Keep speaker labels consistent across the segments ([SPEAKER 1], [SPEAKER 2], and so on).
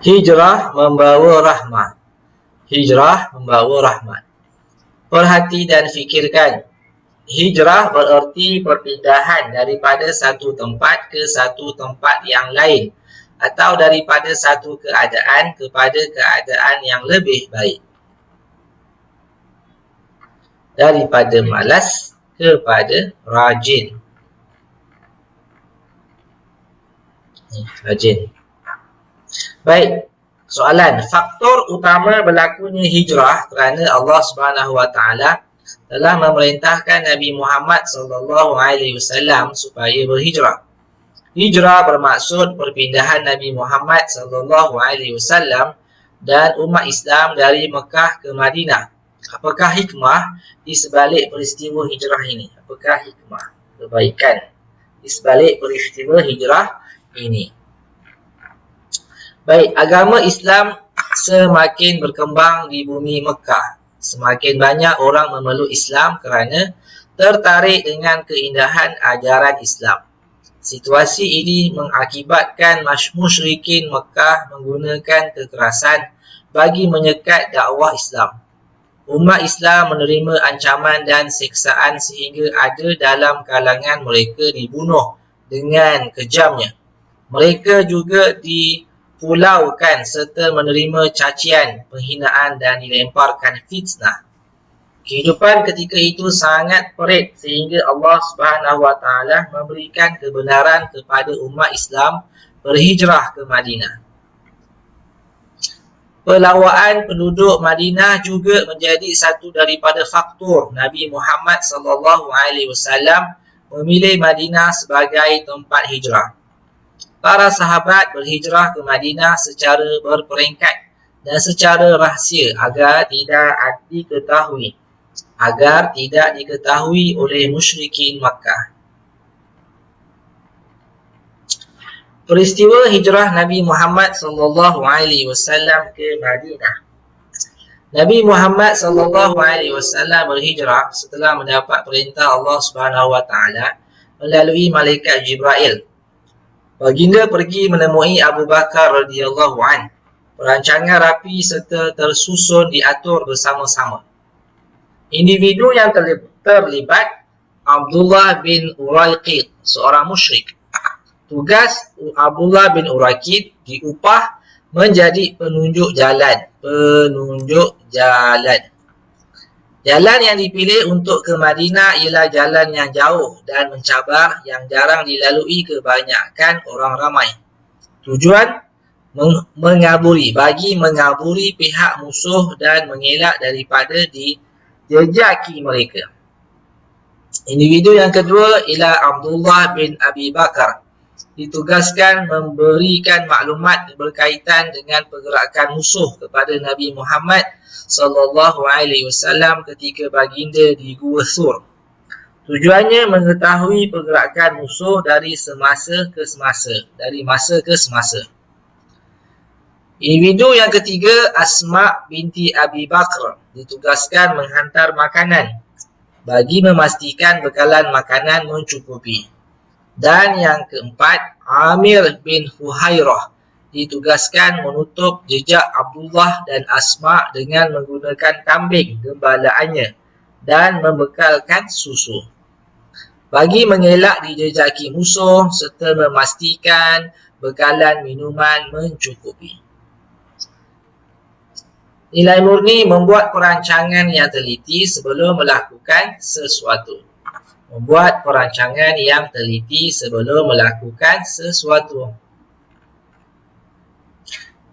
[SPEAKER 1] Hijrah membawa rahmat. Hijrah membawa rahmat. Perhati dan fikirkan. Hijrah bererti perpindahan daripada satu tempat ke satu tempat yang lain, atau daripada satu keadaan kepada keadaan yang lebih baik. Daripada malas kepada rajin. Rajin. Baik, soalan. Faktor utama berlakunya hijrah kerana Allah Subhanahu Wa Taala telah memerintahkan Nabi Muhammad SAW supaya berhijrah. Hijrah bermaksud perpindahan Nabi Muhammad SAW dan umat Islam dari Mekah ke Madinah. Apakah hikmah di sebalik peristiwa hijrah ini? Apakah hikmah kebaikan di sebalik peristiwa hijrah ini? Baik, agama Islam semakin berkembang di bumi Mekah. Semakin banyak orang memeluk Islam kerana tertarik dengan keindahan ajaran Islam. Situasi ini mengakibatkan musyrikin Mekah menggunakan kekerasan bagi menyekat dakwah Islam. Umat Islam menerima ancaman dan siksaan sehingga ada dalam kalangan mereka dibunuh dengan kejamnya. Mereka juga dipulaukan serta menerima cacian, penghinaan dan dilemparkan fitnah. Kehidupan ketika itu sangat perit sehingga Allah Subhanahu Wa Taala memberikan kebenaran kepada umat Islam berhijrah ke Madinah. Pelawaan penduduk Madinah juga menjadi satu daripada faktor Nabi Muhammad SAW memilih Madinah sebagai tempat hijrah. Para sahabat berhijrah ke Madinah secara berperingkat dan secara rahsia agar tidak diketahui oleh musyrikin Makkah. Peristiwa hijrah Nabi Muhammad SAW ke Madinah. Nabi Muhammad SAW berhijrah setelah mendapat perintah Allah Subhanahu Wa Taala melalui malaikat Jibril. Baginda pergi menemui Abu Bakar radhiyallahu anhu. Perancangan rapi serta tersusun diatur bersama-sama. Individu yang terlibat Abdullah bin Uraiqid, seorang musyrik. Tugas Abdullah bin Uraiqid diupah menjadi penunjuk jalan. Jalan yang dipilih untuk ke Madinah ialah jalan yang jauh dan mencabar yang jarang dilalui kebanyakan orang ramai. Tujuan mengaburi pihak musuh dan mengelak daripada dijejaki mereka. Individu yang kedua ialah Abdullah bin Abi Bakar. Ditugaskan memberikan maklumat berkaitan dengan pergerakan musuh kepada Nabi Muhammad SAW ketika baginda di Gua Thur. Tujuannya mengetahui pergerakan musuh dari masa ke semasa. Individu yang ketiga, Asma binti Abi Bakr, ditugaskan menghantar makanan bagi memastikan bekalan makanan mencukupi. Dan yang keempat, Amir bin Fuhairah, ditugaskan menutup jejak Abdullah dan Asma dengan menggunakan kambing gembalaannya dan membekalkan susu. Bagi mengelak dijejaki musuh serta memastikan bekalan minuman mencukupi. Nilai murni membuat perancangan yang teliti sebelum melakukan sesuatu.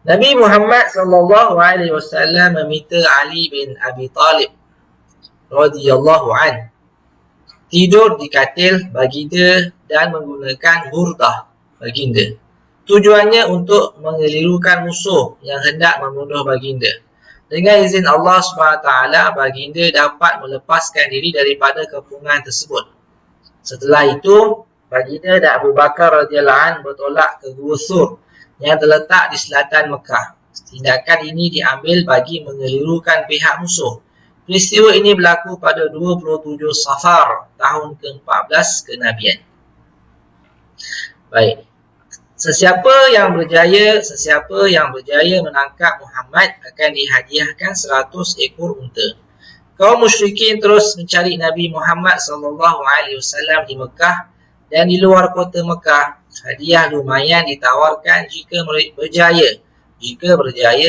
[SPEAKER 1] Nabi Muhammad SAW meminta Ali bin Abi Talib radhiyallahu anhu tidur di katil baginda dan menggunakan burdah baginda. Tujuannya untuk mengelirukan musuh yang hendak membunuh baginda. Dengan izin Allah SWT, baginda dapat melepaskan diri daripada kepungan tersebut. Setelah itu, baginda dan Abu Bakar radhiyallahu anhu bertolak ke Gua Thur yang terletak di selatan Mekah. Tindakan ini diambil bagi mengelirukan pihak musuh. Peristiwa ini berlaku pada 27 Safar tahun ke-14 kenabian. Baik. Sesiapa yang berjaya menangkap Muhammad akan dihadiahkan 100 ekor unta. Kaum musyrikin terus mencari Nabi Muhammad SAW di Mekah dan di luar kota Mekah. Hadiah lumayan ditawarkan jika berjaya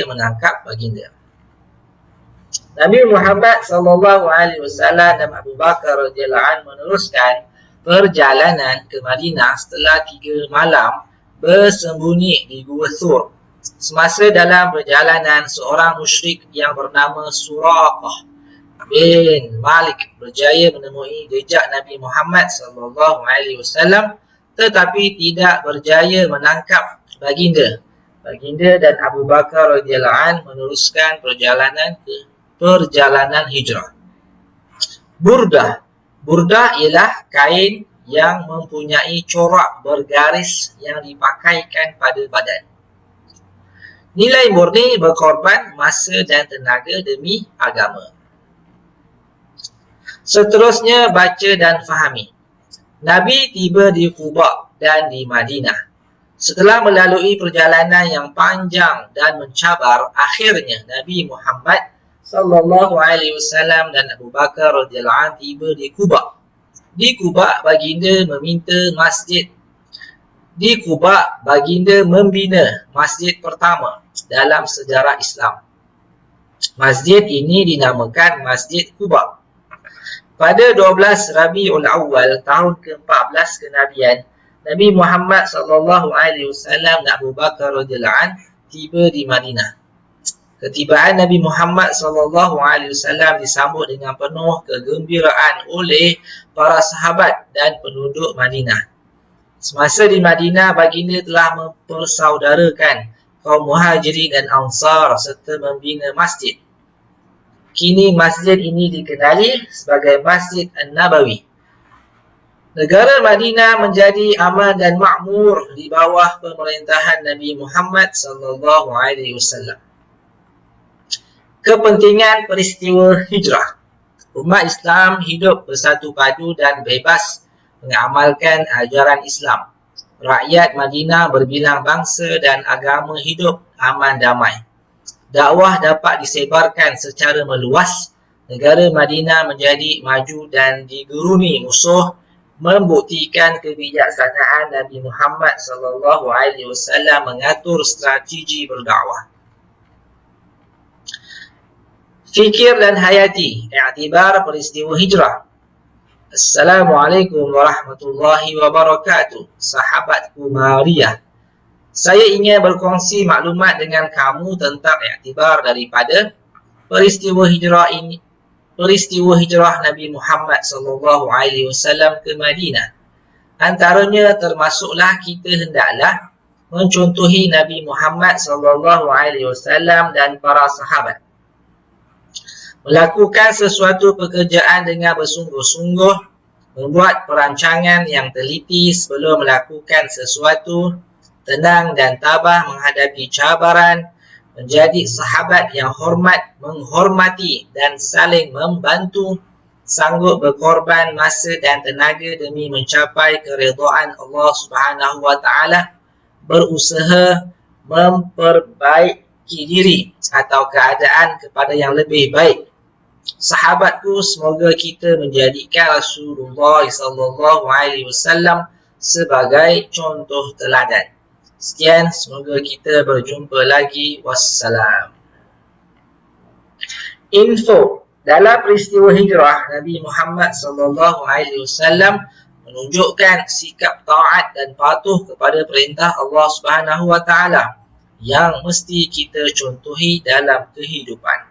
[SPEAKER 1] menangkap baginda. Nabi Muhammad SAW dan Abu Bakar radhiyallahu anhu meneruskan perjalanan ke Madinah setelah 3 malam bersembunyi di Gua Thur. Semasa dalam perjalanan, seorang musyrik yang bernama Suraqah bin Malik berjaya menemui jejak Nabi Muhammad SAW, tetapi tidak berjaya menangkap baginda. Baginda dan Abu Bakar radhiyallahu anhu meneruskan perjalanan hijrah. Burdah ialah kain yang mempunyai corak bergaris yang dipakaikan pada badan. Nilai murni berkorban masa dan tenaga demi agama. Seterusnya, baca dan fahami. Nabi tiba di Quba dan di Madinah. Setelah melalui perjalanan yang panjang dan mencabar, akhirnya Nabi Muhammad SAW dan Abu Bakar radhiyallahu anhu tiba di Quba. Di Quba, baginda membina masjid pertama dalam sejarah Islam. Masjid ini dinamakan Masjid Quba. Pada 12 Rabiul Awal tahun ke-14 kenabian, Nabi Muhammad SAW dan Abu Bakar radhiyallahu anhu tiba di Madinah. Ketibaan Nabi Muhammad SAW disambut dengan penuh kegembiraan oleh para sahabat dan penduduk Madinah. Semasa di Madinah, baginda telah mempersaudarakan kaum Muhajirin dan Ansar serta membina masjid. Kini masjid ini dikenali sebagai Masjid An-Nabawi. Negara Madinah menjadi aman dan makmur di bawah pemerintahan Nabi Muhammad SAW. Kepentingan peristiwa hijrah. Umat Islam hidup bersatu padu dan bebas mengamalkan ajaran Islam. Rakyat Madinah berbilang bangsa dan agama hidup aman damai. Dakwah dapat disebarkan secara meluas. Negara Madinah menjadi maju dan digeruni musuh, membuktikan kebijaksanaan Nabi Muhammad SAW mengatur strategi berdakwah. Fikir dan hayati i'tibar peristiwa hijrah. Assalamualaikum warahmatullahi wabarakatuh. Sahabatku Maria, saya ingin berkongsi maklumat dengan kamu tentang i'tibar daripada peristiwa hijrah ini. Peristiwa hijrah Nabi Muhammad SAW ke Madinah. Antaranya termasuklah kita hendaklah mencontohi Nabi Muhammad SAW dan para sahabat. Melakukan sesuatu pekerjaan dengan bersungguh-sungguh, membuat perancangan yang teliti sebelum melakukan sesuatu, tenang dan tabah menghadapi cabaran, menjadi sahabat yang menghormati dan saling membantu, sanggup berkorban masa dan tenaga demi mencapai keridhaan Allah Subhanahu wa taala, berusaha memperbaiki diri atau keadaan kepada yang lebih baik. Sahabatku, semoga kita menjadikan Rasulullah SAW sebagai contoh teladan. Sekian, semoga kita berjumpa lagi. Wassalam. Info. Dalam peristiwa hijrah, Nabi Muhammad SAW menunjukkan sikap taat dan patuh kepada perintah Allah Subhanahu wa taala yang mesti kita contohi dalam kehidupan.